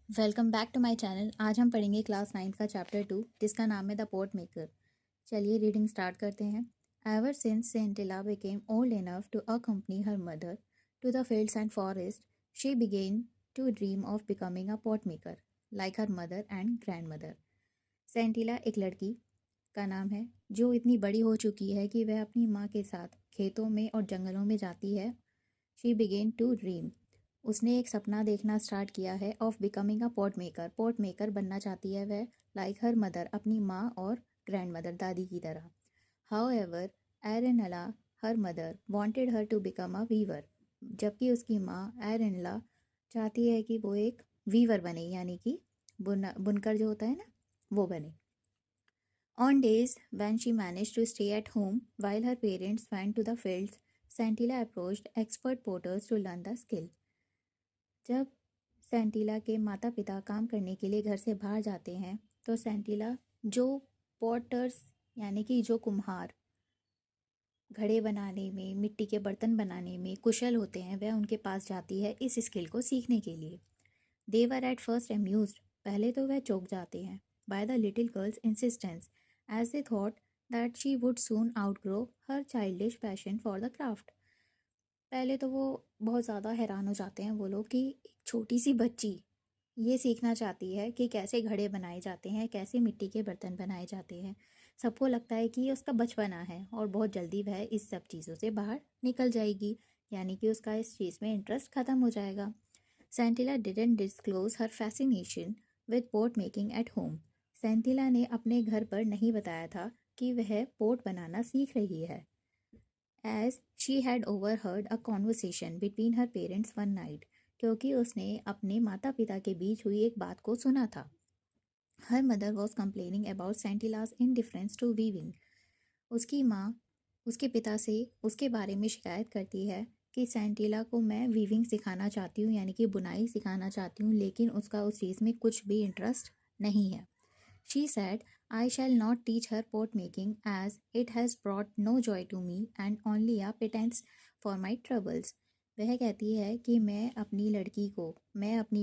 Welcome back to my channel. आज हम पढ़ेंगे क्लास 9 का चैप्टर 2 जिसका नाम है द पोट मेकर। चलिए रीडिंग स्टार्ट करते हैं। Ever since Sentila became old enough to accompany her mother to the fields and forest, she began to dream of becoming a pot maker like her mother and grandmother. Sentila एक लड़की का नाम है जो इतनी बड़ी हो चुकी है कि वह अपनी माँ के साथ खेतों में और जंगलों में जाती है। शी बिगेन टू ड्रीम, उसने एक सपना देखना स्टार्ट किया है of becoming a pot maker, pot maker बनना चाहती है वह, लाइक हर मदर, अपनी माँ और ग्रैंड मदर दादी की तरह। However Arenla her mother wanted her to become a weaver, जबकि उसकी माँ एरेनला चाहती है कि वो एक वीवर बने, यानी कि बुनकर जो होता है ना वो बने। On days when she managed to stay at home while her parents went to the fields, Santilla approached expert porters to learn the skill. जब सेंटिला के माता पिता काम करने के लिए घर से बाहर जाते हैं तो सेंटिला जो पॉटर्स यानी कि जो कुम्हार घड़े बनाने में, मिट्टी के बर्तन बनाने में कुशल होते हैं, वह उनके पास जाती है इस स्किल को सीखने के लिए। They were at first amused, पहले तो वह चौंक जाते हैं, by the little girl's insistence, as they thought that she would soon outgrow her childish passion for the craft. पहले तो वो बहुत ज़्यादा हैरान हो जाते हैं वो लोग कि एक छोटी सी बच्ची ये सीखना चाहती है कि कैसे घड़े बनाए जाते हैं, कैसे मिट्टी के बर्तन बनाए जाते हैं। सबको लगता है कि ये उसका बचपना है और बहुत जल्दी वह इस सब चीज़ों से बाहर निकल जाएगी, यानी कि उसका इस चीज़ में इंटरेस्ट ख़त्म हो जाएगा। Sentila didn't disclose her fascination with pot making at home, Sentila ने अपने घर पर नहीं बताया था कि वह पोट बनाना सीख रही है। As she had overheard a conversation between her parents one night, क्योंकि उसने अपने माता पिता के बीच हुई एक बात को सुना था। Her mother was complaining about Santila's indifference to weaving. उसकी माँ उसके पिता से उसके बारे में शिकायत करती है कि सेंटिला को मैं वीविंग सिखाना चाहती हूँ, यानी कि बुनाई सिखाना चाहती हूँ, लेकिन उसका उस चीज़ में कुछ भी इंटरेस्ट नहीं है। She said, I shall not teach her pot making as it has brought no joy to me and only a pittance for my troubles. वह कहती है कि मैं अपनी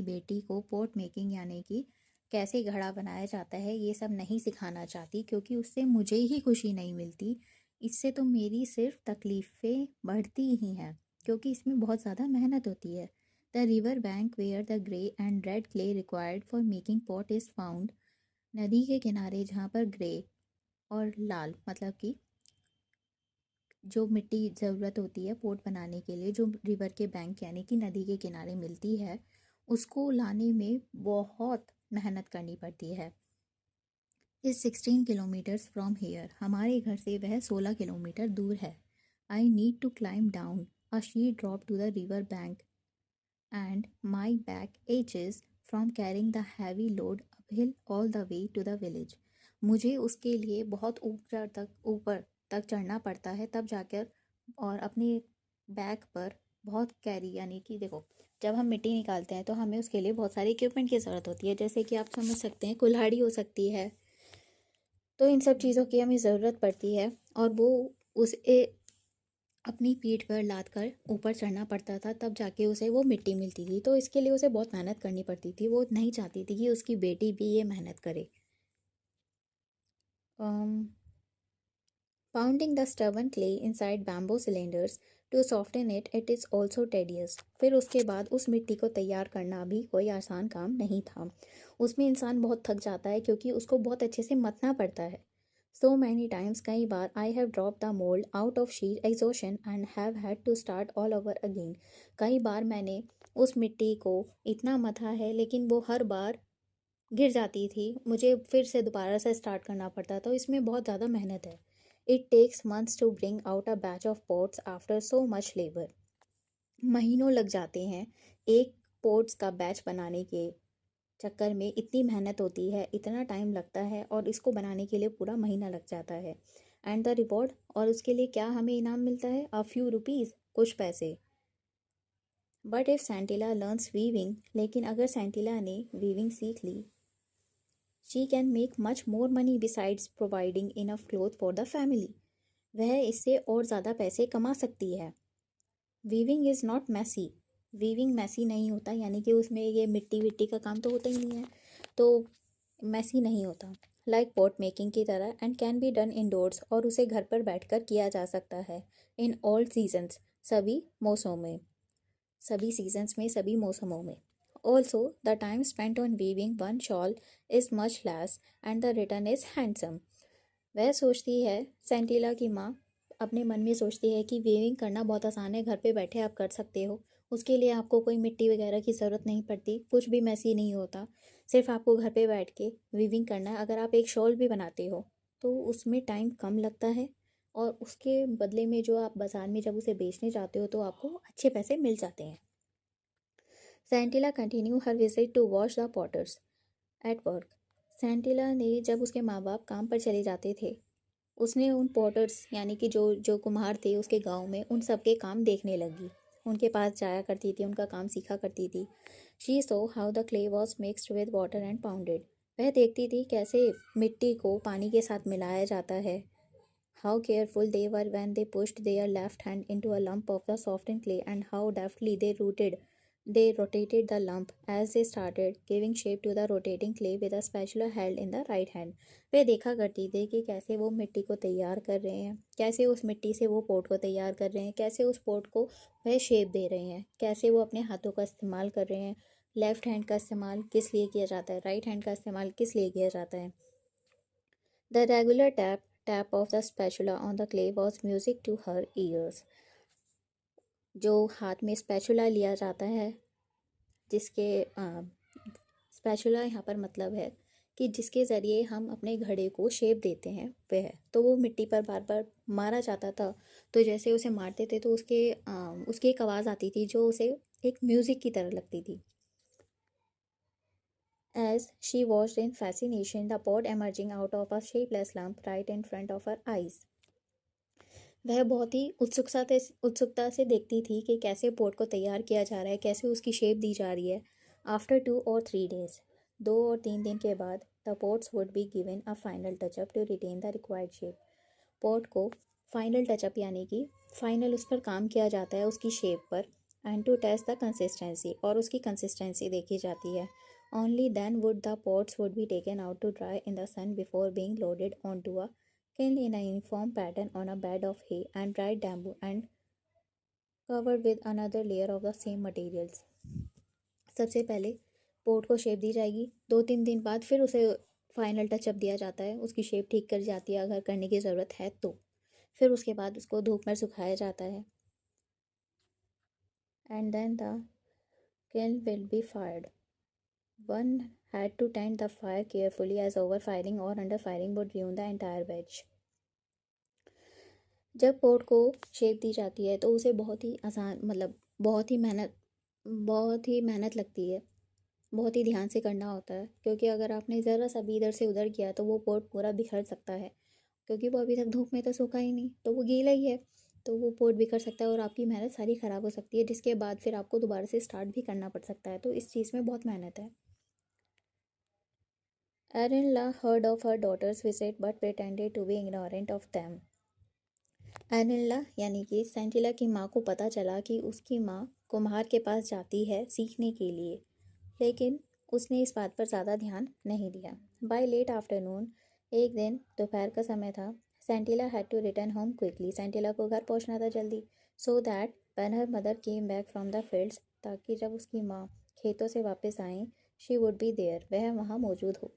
बेटी को पोट मेकिंग यानी कि कैसे घड़ा बनाया जाता है ये सब नहीं सिखाना चाहती, क्योंकि उससे मुझे ही खुशी नहीं मिलती, इससे तो मेरी सिर्फ तकलीफ़ें बढ़ती ही हैं, क्योंकि इसमें बहुत ज़्यादा मेहनत होती है। The river bank where the grey and red clay required for making pot is found, नदी के किनारे जहाँ पर ग्रे और लाल मतलब कि जो मिट्टी ज़रूरत होती है पोट बनाने के लिए, जो रिवर के बैंक यानी कि नदी के किनारे मिलती है, उसको लाने में बहुत मेहनत करनी पड़ती है। इस 16 किलोमीटर्स फ्रॉम हेयर, हमारे घर से वह 16 किलोमीटर दूर है। I need to climb down a steep drop to the river bank and my back aches from carrying the heavy load uphill all the way to the village. मुझे उसके लिए बहुत ऊपर तक चढ़ना पड़ता है तब जाकर, और अपने बैक पर बहुत कैरी, यानी कि देखो जब हम मिट्टी निकालते हैं तो हमें उसके लिए बहुत सारे इक्विपमेंट की ज़रूरत होती है, जैसे कि आप समझ सकते हैं कुल्हाड़ी हो सकती है, तो इन सब चीज़ों की हमें ज़रूरत पड़ती है, और वो उसे अपनी पीठ पर लाद कर ऊपर चढ़ना पड़ता था तब जाके उसे वो मिट्टी मिलती थी, तो इसके लिए उसे बहुत मेहनत करनी पड़ती थी। वो नहीं चाहती थी कि उसकी बेटी भी ये मेहनत करे। Pounding the stubborn clay inside bamboo cylinders to soften it is also tedious. फिर उसके बाद उस मिट्टी को तैयार करना भी कोई आसान काम नहीं था, उसमें इंसान बहुत थक जाता है क्योंकि उसको बहुत अच्छे से मतना पड़ता है। So many times, कई बार, I have dropped the mold out of sheer exhaustion and have had to start all over again. कई बार मैंने उस मिट्टी को इतना मथा है लेकिन वो हर बार गिर जाती थी, मुझे फिर से दोबारा से स्टार्ट करना पड़ता, तो इसमें बहुत ज़्यादा मेहनत है। It takes months to bring out a batch of pots after so much labor. महीनों लग जाते हैं एक पोट्स का बैच बनाने के चक्कर में, इतनी मेहनत होती है, इतना टाइम लगता है, और इसको बनाने के लिए पूरा महीना लग जाता है। एंड द रिवॉर्ड, और उसके लिए क्या हमें इनाम मिलता है? अ फ्यू रुपीज़, कुछ पैसे। But if Sentila learns weaving, लेकिन अगर सेंटिला ने वीविंग सीख ली, she can make much more money besides providing enough cloth for the family, वह इससे और ज़्यादा पैसे कमा सकती है। Weaving is not messy, weaving messy नहीं होता, यानी कि उसमें ये मिट्टी विट्टी का काम तो होता ही नहीं है, तो मैसी नहीं होता। लाइक पॉट मेकिंग की तरह, and can be done indoors, और उसे घर पर बैठकर किया जा सकता है। इन ऑल सीजन्स, सभी मौसमों में, सभी सीजन्स में, सभी मौसमों में। Also the time spent on weaving one shawl is much less and the return is handsome. वह सोचती है, सेंटिला की माँ अपने मन में सोचती है कि वीविंग करना बहुत आसान है, घर पे बैठे आप कर सकते हो। उसके लिए आपको कोई मिट्टी वगैरह की ज़रूरत नहीं पड़ती, कुछ भी मैसी नहीं होता। सिर्फ आपको घर पे बैठ के वीविंग करना है। अगर आप एक शॉल भी बनाते हो तो उसमें टाइम कम लगता है, और उसके बदले में जो आप बाज़ार में जब उसे बेचने जाते हो तो आपको अच्छे पैसे मिल जाते हैं। Sentila continue her visit to watch the potters at work. Sentila ने, जब उसके माँ बाप काम पर चले जाते थे, उसने उन पॉटर्स यानी कि जो जो कुम्हार थे उसके गांव में, उन सब के काम देखने लगी। उनके पास जाया करती थी, उनका काम सीखा करती थी। She so how the clay was mixed with water and pounded. वह देखती थी कैसे मिट्टी को पानी के साथ मिलाया जाता है। How careful they were when they pushed their left hand into a lump of the softened clay, and how deftly they rotated the lump as they started giving shape to the rotating clay with a spatula held in the right hand. वे देखा करती थी कि कैसे वो मिट्टी को तैयार कर रहे हैं, कैसे उस मिट्टी से वो पोट को तैयार कर रहे हैं, कैसे उस पोट को वह शेप दे रहे हैं, कैसे वो अपने हाथों का इस्तेमाल कर रहे हैं। लेफ्ट हैंड का इस्तेमाल किस लिए किया जाता है, राइट हैंड का इस्तेमाल किस लिए किया जाता है। The regular tap of the spatula on the clay was music to her ears. जो हाथ में स्पैचुला लिया जाता है, जिसके स्पैचुला यहाँ पर मतलब है कि जिसके ज़रिए हम अपने घड़े को शेप देते हैं, वह तो वो मिट्टी पर बार बार मारा जाता था। तो जैसे उसे मारते थे तो उसकी एक आवाज़ आती थी जो उसे एक म्यूज़िक की तरह लगती थी। As she watched in fascination the pot emerging out of a shapeless lump right in front of her eyes. वह बहुत ही उत्सुकता से देखती थी कि कैसे पोट को तैयार किया जा रहा है, कैसे उसकी शेप दी जा रही है। आफ्टर 2 और 3 days, 2 और 3 दिन के बाद, the pots would be given a final touch up to retain the required shape. Pot को फाइनल टचअप यानी कि फाइनल उस पर काम किया जाता है, उसकी शेप पर, and to test the consistency, और उसकी कंसिस्टेंसी देखी जाती है। Only then would the pots would be taken out to dry in the sun before being loaded on to a kiln in a uniform pattern on a bed of hay and dried bamboo and covered with another layer of the same materials. सबसे पहले pot को shape दी जाएगी, 2-3 दिन बाद फिर उसे final touch-up दिया जाता है, उसकी शेप ठीक कर जाती है अगर करने की ज़रूरत है तो। फिर उसके बाद उसको धूप में सुखाया जाता है। And then the kiln will be fired. One had to tend the fire carefully, as overfiring or underfiring would ruin the entire batch. जब पोट को शेप दी जाती है तो उसे बहुत ही आसान, मतलब बहुत ही मेहनत लगती है, बहुत ही ध्यान से करना होता है, क्योंकि अगर आपने ज़रा सा भी इधर से उधर किया तो वो पोट पूरा बिखर सकता है, क्योंकि वो अभी तक धूप में तो सूखा ही नहीं, तो वो गीला ही है, तो वो पोट बिखर सकता है और आपकी मेहनत सारी ख़राब हो सकती है, जिसके बाद फिर आपको दोबारा से स्टार्ट भी करना पड़ सकता है, तो इस चीज़ में बहुत मेहनत है। एरिनला heard of her daughter's visit but pretended to be ignorant of them. एरिनला यानी कि सेंटिला की माँ को पता चला कि उसकी माँ कुम्हार के पास जाती है सीखने के लिए, लेकिन उसने इस बात पर ज़्यादा ध्यान नहीं दिया। बाय लेट आफ्टरनून, एक दिन दोपहर का समय था, Sentila had to return home quickly. Sentila को घर पहुंचना था जल्दी, so that when her mother came back from the fields, ताकि जब उसकी माँ खेतों से वापस आएँ, शी वुड बी देयर, वह वहाँ मौजूद हो।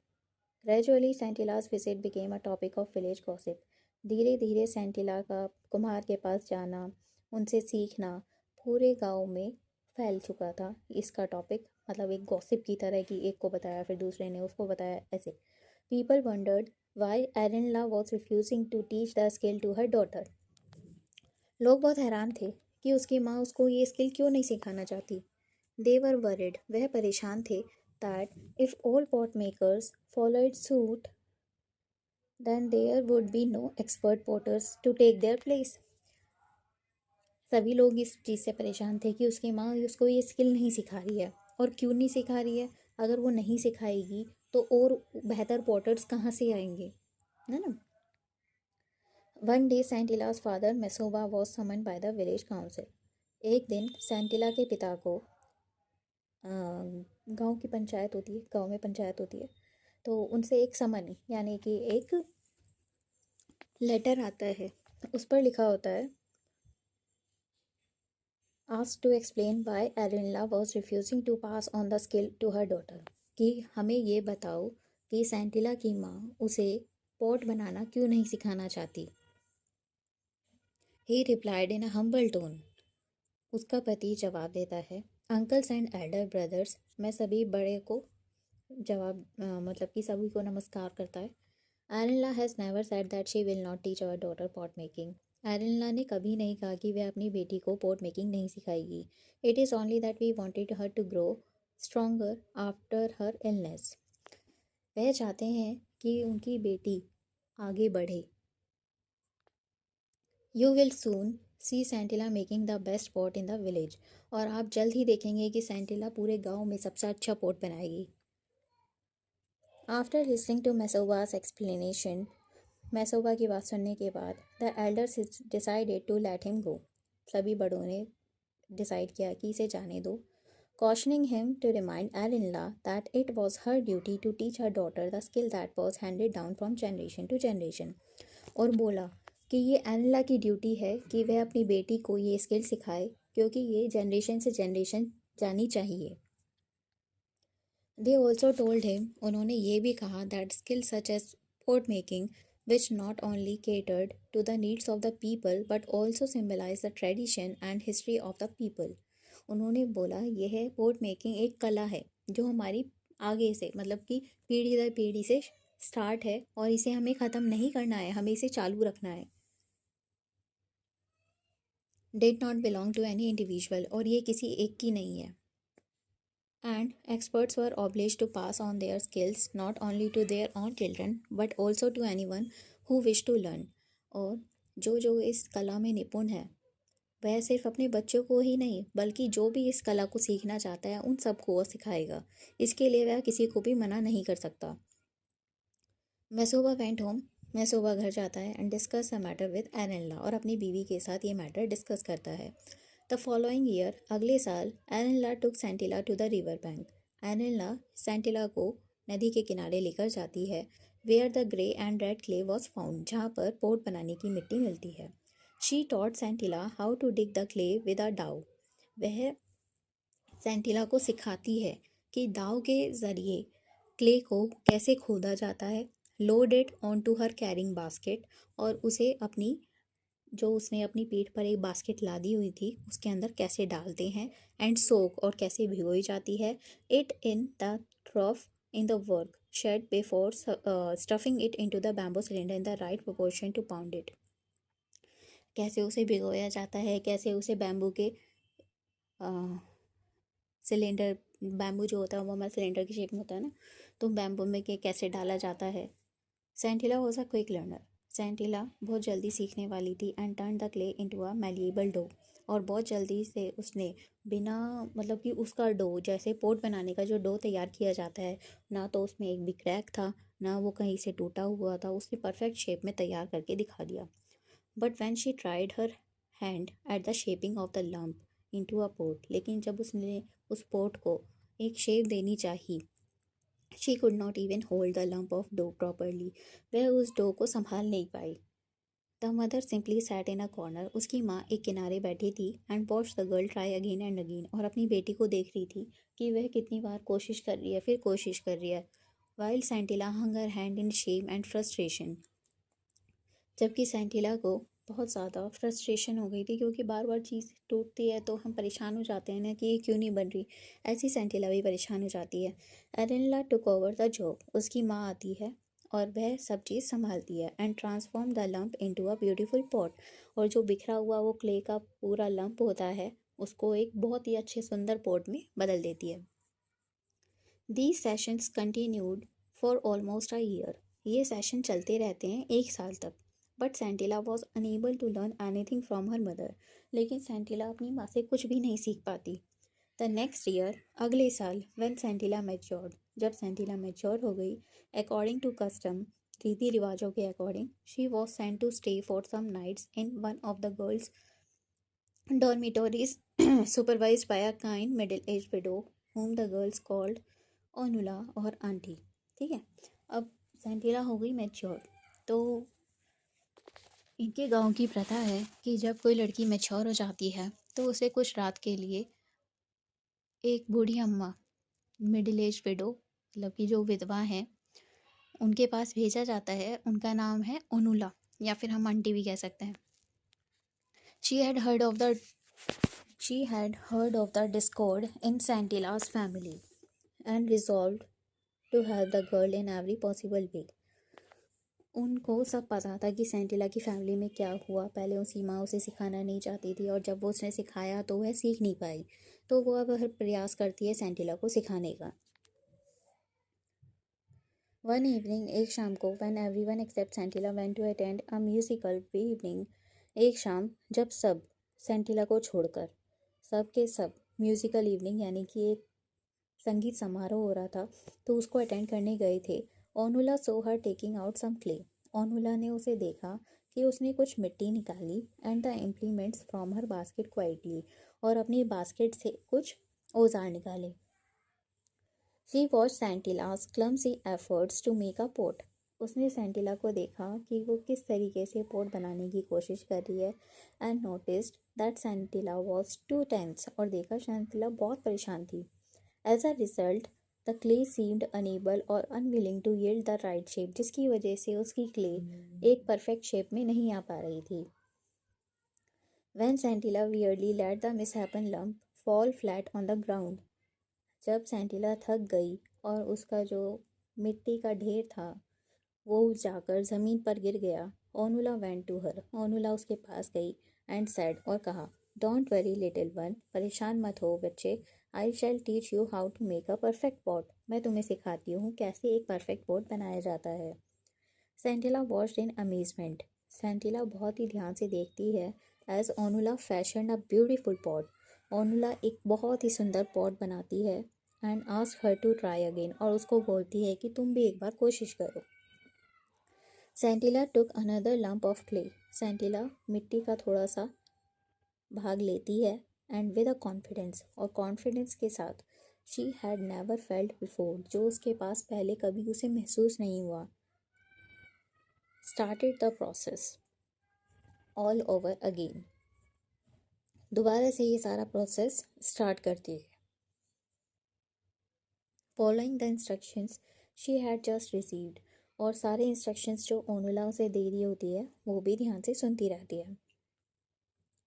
Gradually Sentila's visit became a topic of village gossip. धीरे धीरे सेंटिला का कुम्हार के पास जाना, उनसे सीखना पूरे गांव में फैल चुका था। इसका टॉपिक मतलब एक गॉसिप की तरह, कि एक को बताया फिर दूसरे ने उसको बताया, ऐसे। People wondered why Arenla was refusing to teach the skill to her daughter. लोग बहुत हैरान थे कि उसकी माँ उसको ये स्किल क्यों नहीं सिखाना चाहती। दे वर वरिड, वह परेशान थे, that if all pot makers followed suit then there would be no expert potters to take their place. सभी लोग इस चीज़ से परेशान थे कि उसकी माँ उसको ये स्किल नहीं सिखा रही है, और क्यों नहीं सिखा रही है। अगर वो नहीं सिखाएगी तो और बेहतर पॉटर्स कहाँ से आएंगे, है ना। One day Sentila's father Mesoba was summon by the village council. एक दिन सेंटिला के पिता को गांव की पंचायत होती है, गांव में पंचायत होती है, तो उनसे एक समन यानी कि एक लेटर आता है। उस पर लिखा होता है, asked to explain why Erinla was refusing to pass on the skill to her daughter, कि हमें ये बताओ कि सेंटिला की माँ उसे पॉट बनाना क्यों नहीं सिखाना चाहती। He replied in a humble tone, उसका पति जवाब देता है, अंकल्स एंड एल्डर ब्रदर्स, मैं सभी बड़े को मतलब कि सभी को नमस्कार करता है। Arenla has never said that she will not teach our daughter pot making, Arenla ने कभी नहीं कहा कि वह अपनी बेटी को पॉट मेकिंग नहीं सिखाएगी। It is only that we wanted her to grow stronger after her illness, वह चाहते हैं कि उनकी बेटी आगे बढ़े। You will soon see Sentila making the best pot in the village, और आप जल्द ही देखेंगे कि सेंटिला पूरे गांव में सबसे अच्छा पॉट बनाएगी। After listening to Maisova's explanation, Maisova की बात सुनने के बाद, the elders decided to let him go, सभी बड़ों ने डिसाइड किया कि इसे जाने दो। cautioning him to remind Erinla that it was her duty to teach her daughter the skill that was handed down from generation to generation, और बोला कि ये एरिनला की ड्यूटी है कि वह अपनी बेटी को ये स्किल सिखाए, क्योंकि ये जनरेशन से जनरेशन जानी चाहिए। दे ऑल्सो टोल्ड हिम, उन्होंने ये भी कहा, that skill such as pot making which not only catered to the needs of the people but also symbolized the tradition and history of the people. उन्होंने बोला यह port making एक कला है जो हमारी आगे से मतलब कि पीढ़ी दर पीढ़ी से स्टार्ट है, और इसे हमें ख़त्म नहीं करना है, हमें इसे चालू रखना है। Did not belong to any individual, और ये किसी एक की नहीं है। And experts were obliged to pass on their skills not only to their own children but also to anyone who wished to learn. और जो जो इस कला में निपुण है वह सिर्फ अपने बच्चों को ही नहीं बल्कि जो भी इस कला को सीखना चाहता है उन सबको वो सिखाएगा। इसके लिए वह किसी को भी मना नहीं कर सकता। मैसोवा वेंट होम, मैसोवा घर जाता है and discuss the matter with Arenla, और अपनी बीवी के साथ ये मैटर डिस्कस करता है। द फॉलोइंग ईयर, अगले साल, Arenla took Sentila to the river bank, Arenla Sentila को नदी के किनारे लेकर जाती है। Where the grey and red clay was found, जहाँ पर पोट बनाने की मिट्टी मिलती है। She taught Sentila how to dig the clay with a dao, वह सेंटिला को सिखाती है कि दाव के ज़रिए क्ले को कैसे खोदा जाता है। Load it on to her carrying basket, और उसे अपनी जो उसने अपनी पीठ पर एक बास्केट लादी हुई थी उसके अंदर कैसे डालते हैं। एंड सोक, और कैसे भिगोई जाती है। It in the trough in the work shed before stuffing it into the bamboo cylinder in the right proportion to pound it, कैसे उसे भिगोया जाता है, कैसे उसे बैम्बू के सिलेंडर, बैम्बू जो होता है वो हमारे सिलेंडर की शेप में होता है ना, तो बैम्बू में के कैसे डाला जाता है। Sentila was a quick learner, Sentila बहुत जल्दी सीखने वाली थी। And turn the clay into a malleable dough, और बहुत जल्दी से उसने बिना मतलब कि उसका डो, जैसे पोट बनाने का जो डो तैयार किया जाता है, ना तो उसमें एक भी क्रैक था ना वो कहीं से टूटा हुआ था, उसने परफेक्ट शेप में तैयार करके दिखा दिया। But when she tried her hand at the shaping of the lump into a pot, लेकिन जब उसने उस पोट को एक शेप देनी चाहिए, she could not even hold the lump of dough properly, वह उस डो को संभाल नहीं पाई। The mother simply sat in a corner, उसकी माँ एक किनारे बैठी थी। And watch the girl try again and again, और अपनी बेटी को देख रही थी कि वह कितनी बार कोशिश कर रही है, फिर कोशिश कर रही है। While Sentila hung her hand in shame and frustration, जबकि सेंटिला को बहुत ज़्यादा फ्रस्ट्रेशन हो गई थी, क्योंकि बार बार चीज़ टूटती है तो हम परेशान हो जाते हैं ना कि ये क्यों नहीं बन रही। ऐसी सेंटिला भी परेशान हो जाती है। एरिनला टुक ओवर द जॉब, उसकी माँ आती है और वह सब चीज़ संभालती है। And transform the lump into a beautiful pot, और जो बिखरा हुआ वो क्ले का पूरा लम्प होता है उसको एक बहुत ही अच्छे सुंदर पॉट में बदल देती है। These sessions continued for almost a year, ये सेशन चलते रहते हैं एक साल तक। But Sentila was unable to learn anything from her mother, लेकिन सेंटिला अपनी माँ से कुछ भी नहीं सीख पाती। द नेक्स्ट ईयर, अगले साल, व्हेन सेंटिला मैच्योर्ड, जब सेंटिला मैच्योर हो गई, अकॉर्डिंग टू कस्टम, रीति रिवाजों के according, she was sent to stay for some nights in one of the girls dormitories, supervised by a kind middle age widow whom the girls called Onula और aunty. ठीक है, अब सेंटिला हो गई मैच्योर, तो इनके गांव की प्रथा है कि जब कोई लड़की मैच्योर हो जाती है तो उसे कुछ रात के लिए एक बूढ़ी अम्मा, मिडिल एज विडो, मतलब कि जो विधवा हैं, उनके पास भेजा जाता है। उनका नाम है ओनुला, या फिर हम आंटी भी कह सकते हैं। She had heard of the discord in Santila's family and resolved to help the girl in every possible way. उनको सब पता था कि सेंटिला की फैमिली में क्या हुआ। पहले उसकी माँ उसे सिखाना नहीं चाहती थी, और जब वो उसने सिखाया तो वह सीख नहीं पाई, तो वो अब हर प्रयास करती है सेंटिला को सिखाने का। वन इवनिंग, एक शाम को, when everyone except Santilla went to attend a musical evening, एक शाम जब सब, सेंटिला को छोड़कर सब के सब म्यूजिकल इवनिंग यानी कि एक संगीत समारोह हो रहा था, तो उसको अटेंड करने गए थे। ओनुला सो हर टेकिंग आउट सम क्ले, ओनुला ने उसे देखा कि उसने कुछ मिट्टी निकाली, and the implements from her basket quietly, और अपनी बास्केट से कुछ औजार निकाले। She watched Santilla's clumsy efforts to make a pot. उसने सेंटिला को देखा कि वो किस तरीके से पोट बनाने की कोशिश कर रही है, and noticed that Sentila was too tense, और देखा सेंटिला बहुत परेशान थी। As a result the clay seemed unable और unwilling to yield the right shape, जिसकी वजह से उसकी क्ले एक परफेक्ट शेप में नहीं आ पा रही थी। When Santilla weirdly let the misshapen lump fall flat on the ground, जब सेंटिला थक गई और उसका जो मिट्टी का ढेर था वो जाकर ज़मीन पर गिर गया, ओनुला वेंट टू हर, ओनुला उसके पास गई, एंड सेड, और कहा, डोंट वरी लिटिल वन, परेशान मत हो बच्चे, I shall teach you how to make a perfect pot, मैं तुम्हें सिखाती हूँ कैसे एक परफेक्ट पॉट बनाया जाता है। सेंटिला वॉच्ड इन अमेजमेंट, सेंटिला बहुत ही ध्यान से देखती है, as Onula fashion a beautiful pot, Onula एक बहुत ही सुंदर पॉट बनाती है, and ask her to try again, और उसको बोलती है कि तुम भी एक बार कोशिश करो। Sentila took another lump of clay, Sentila मिट्टी का थोड़ा सा भाग लेती है, एंड विद अ कॉन्फिडेंस, और कॉन्फिडेंस के साथ, she had never felt before, जो उसके पास पहले कभी उसे महसूस नहीं हुआ, started the process all over again, दोबारा से ये सारा प्रोसेस स्टार्ट करती है। Following the instructions she had just received, और सारे इंस्ट्रक्शंस जो ओनुला उसे दे रही होती है वो भी ध्यान से सुनती रहती है।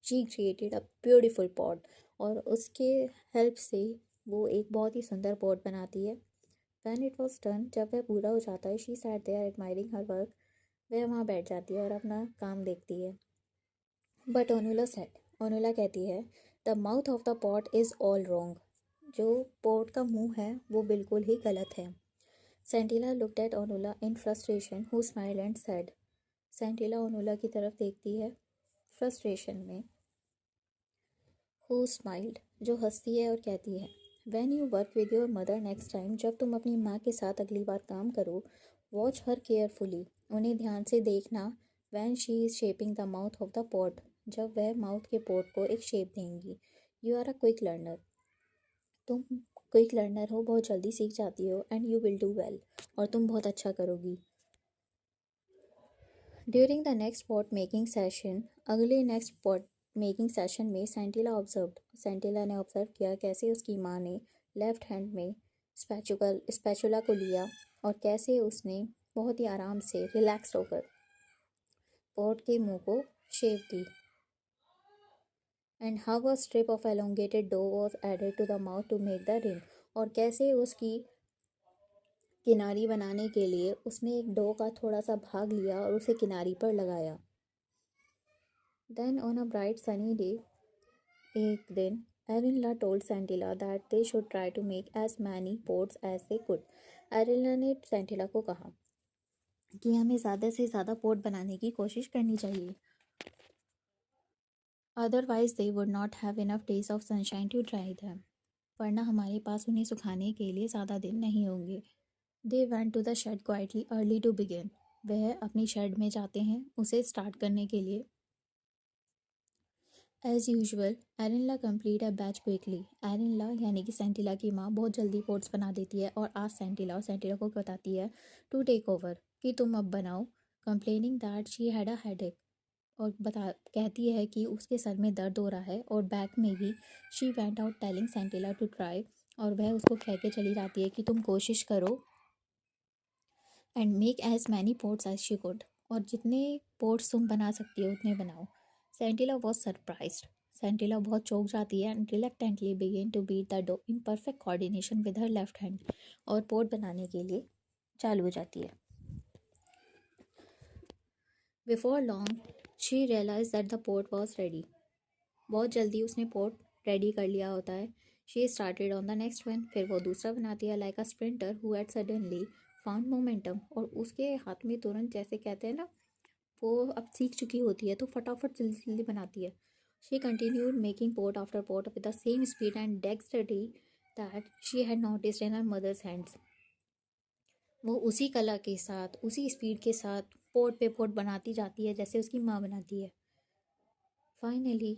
She created a beautiful pot, और उसके हेल्प से वो एक बहुत ही सुंदर पॉट बनाती है। व्हेन इट वॉज डन, जब वह पूरा हो जाता है, she sat there admiring her work, वह वहाँ बैठ जाती है और अपना काम देखती है। बट ओनुला सेड, ओनुला कहती है, the mouth of the pot is all wrong, जो पॉट का मुंह है वो बिल्कुल ही गलत है। Sentila looked at Onula in frustration, who smiled and said, Sentila Onula की तरफ देखती है फ्रस्ट्रेशन में, हु स्माइल्ड, जो हंसती है और कहती है, when you work with your mother next time, जब तुम अपनी माँ के साथ अगली बार काम करो, वॉच हर केयरफुली, उन्हें ध्यान से देखना, when she is shaping the mouth of the pot, जब वह माउथ के पोट को एक शेप देंगी। You are a quick learner, तुम क्विक लर्नर हो, बहुत जल्दी सीख जाती हो, and you will do well, और तुम बहुत अच्छा करोगी। During the next pot making session, अगले नेक्स्ट पॉट मेकिंग सेशन में, सेंटिला ऑब्जर्व्ड, सेंटिला ने ऑब्जर्व किया कैसे उसकी माँ ने लेफ्ट हैंड में स्पैचुला को लिया, और कैसे उसने बहुत ही आराम से रिलैक्स होकर पॉट के मुंह को शेप दी, and how a strip of elongated dough was added to the mouth to make the rim, और कैसे उसकी किनारी बनाने के लिए उसने एक डो का थोड़ा सा भाग लिया और उसे किनारी पर लगाया। Then on a bright sunny day, एक दिन, Erenla told Sentila that they should try to make as many pots as they could, Erenla ने सेंटिला को कहा कि हमें ज़्यादा से ज़्यादा पोट बनाने की कोशिश करनी चाहिए, otherwise they would not have enough days of sunshine to dry them, वरना हमारे पास उन्हें सुखाने के लिए ज़्यादा दिन नहीं होंगे। They went to the shed quietly early to begin, वह अपनी शेड में जाते हैं उसे स्टार्ट करने के लिए। As usual Erenla complete a batch quickly. Erenla यानी कि सेंटिला की माँ बहुत जल्दी पोट्स बना देती है और आज सेंटिला और सेंटिला को बताती है टू टेक ओवर कि तुम अब बनाओ, complaining that she had a headache. और कहती है कि उसके सर में दर्द हो रहा है और बैक में भी। She went out telling Sentila to try, और वह उसको कह के चली जाती है कि तुम कोशिश करो and make as many pots as she could, और जितने पोट्स तुम बना सकती हो उतने बनाओ। सेंटिला वॉज सरप्राइज्ड। सेंटिला बहुत चौंक जाती है and reluctantly begin to beat the dough in perfect coordination with her left hand, और पोट बनाने के लिए चालू हो जाती है। Before long she realise that the pot was ready. बहुत जल्दी उसने पोट रेडी कर लिया होता है। She started on the next one, फिर वो दूसरा बनाती है like a sprinter who had suddenly found momentum, और उसके हाथ में तुरंत, जैसे कहते हैं ना, वो अब सीख चुकी होती है तो फटाफट जल्दी जल्दी बनाती है। She continued making pot after pot with the same speed and dexterity that she had noticed in her mother's hands. वो उसी कला के साथ, उसी स्पीड के साथ पोट पे पोट बनाती जाती है जैसे उसकी माँ बनाती है। Finally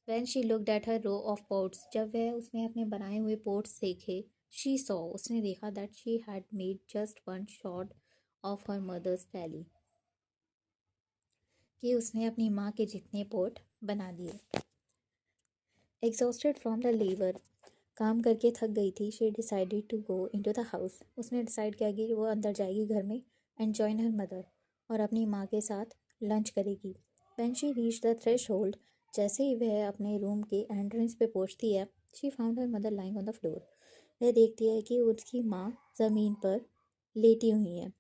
when she looked at her row of pots, जब वह उसने अपने बनाए हुए पोट्स देखे, शी सॉ, उसने देखा that she had made just one short of her mother's tally, कि उसने अपनी माँ के जितने पोट बना दिए। एग्जॉस्टेड फ्रॉम द लेबर, काम करके थक गई थी, she decided to go into the house, उसने डिसाइड किया कि वो अंदर जाएगी घर में एंड जॉइन हर मदर, और अपनी माँ के साथ लंच करेगी। When she reach the threshold, जैसे ही वह अपने रूम के एंट्रेंस पे पहुंचती है, she found her mother lying on the floor. वह देखती है कि उसकी माँ ज़मीन पर लेटी हुई है।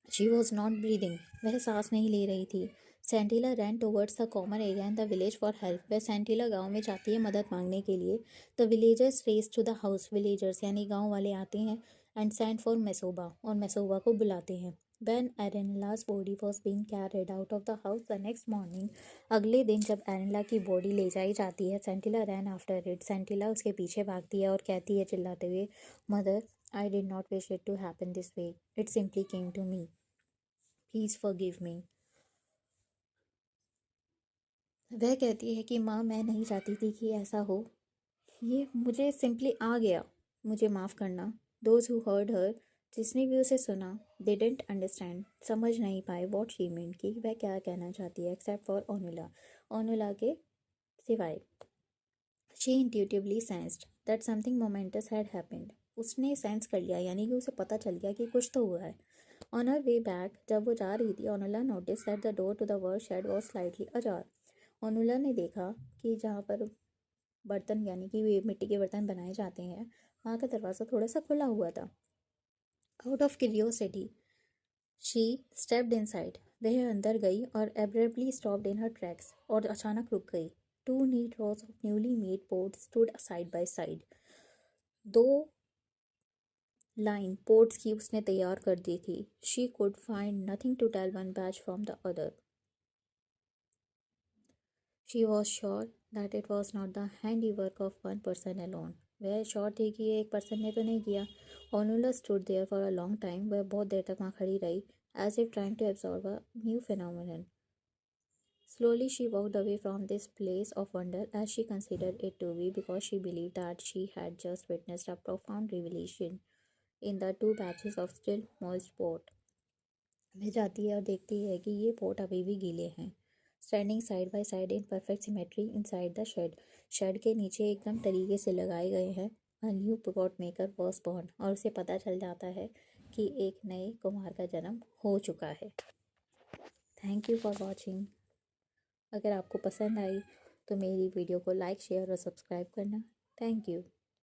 शी वॉज नॉट ब्रीदिंग, वह सांस नहीं ले रही थी। Sentila ran towards the common area in the village for help, वह सेंटिला गांव में जाती है मदद मांगने के लिए। The villagers race to the house, villagers यानी गांव वाले आते हैं एंड सेंड फॉर मेसोबा, और मेसोबा को बुलाते हैं। When Erenla's body was being carried out of the house the next morning, अगले दिन जब एरेनला की बॉडी ले जाई जाती है, सेंटिला रैन आफ्टर इट, सेंटिला उसके पीछे भागती है और कहती है चिल्लाते हुए, mother, I did not wish it to happen this way, it simply came to me, please forgive me. वह कहती है कि माँ, मैं नहीं चाहती थी कि ऐसा हो, ये मुझे सिंपली आ गया, मुझे माफ़ करना। दोज हु हर्ड हर, जिसने भी उसे सुना, दे डिडंट अंडरस्टैंड, समझ नहीं पाए वॉट शी मीन, कि वह क्या कहना चाहती है, एक्सेप्ट फॉर ओनुला, ओनुला के सिवाय। She intuitively sensed that something moments had happened, उसने सेंस कर लिया, यानी कि उसे पता चल गया कि कुछ तो हुआ है। ऑन हर वे बैक, जब वो जा रही थी, Onula notice that the door to the work shed was slightly ajar. Onula ने देखा कि जहाँ पर बर्तन, यानी कि वे मिट्टी के बर्तन बनाए जाते हैं, वहाँ का दरवाज़ा थोड़ा सा खुला हुआ था। Out of curiosity she stepped inside, वह अंदर गई और abruptly stopped in her tracks, और अचानक रुक गई। Two neat rows of newly made pots stood side by side, दो लाइन पोट्स की उसने तैयार कर दी थी। She could find nothing to tell one batch from the other. She was sure that it was not the handiwork of one person alone, वह sure थी कि ये एक पर्सन ने तो नहीं किया। Onula stood there for a long time, वह बहुत देर तक वहाँ खड़ी रही, as if trying to absorb a new phenomenon. Slowly she walked away from this place of wonder, as she considered it to be, because she believed that she had just witnessed a profound revelation in the two patches of still moist pot. वह जाती है और देखती है कि ये pot अभी भी गीले हैं, standing side by side in perfect symmetry inside the shed, shed के नीचे एकदम तरीके से लगाए गए हैं। A new pot maker was born, और उसे पता चल जाता है कि एक नए कुम्हार का जन्म हो चुका है। Thank you for watching. अगर आपको पसंद आई तो मेरी वीडियो को लाइक, शेयर और सब्सक्राइब करना। Thank you.